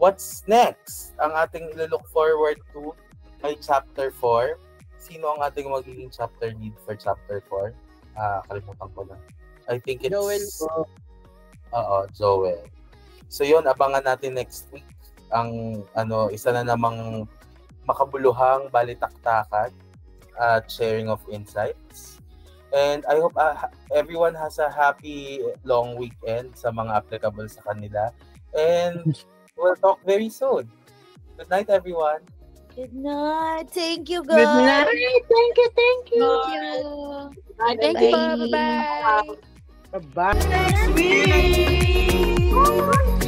What's next? Ang ating look forward to ay chapter 4. Sino ang ating magiging chapter lead for chapter 4? Kalimutan ko na. I think it's Joel. Joel. So yun, abangan natin next week ang isa na namang makabuluhang balitaktakan at sharing of insights. And I hope everyone has a happy long weekend sa mga applicable sa kanila. And we'll talk very soon. Good night, everyone. Good night. Thank you, guys. Good night. Thank you. Thank you. Thank you po. Bye-bye. Bye-bye.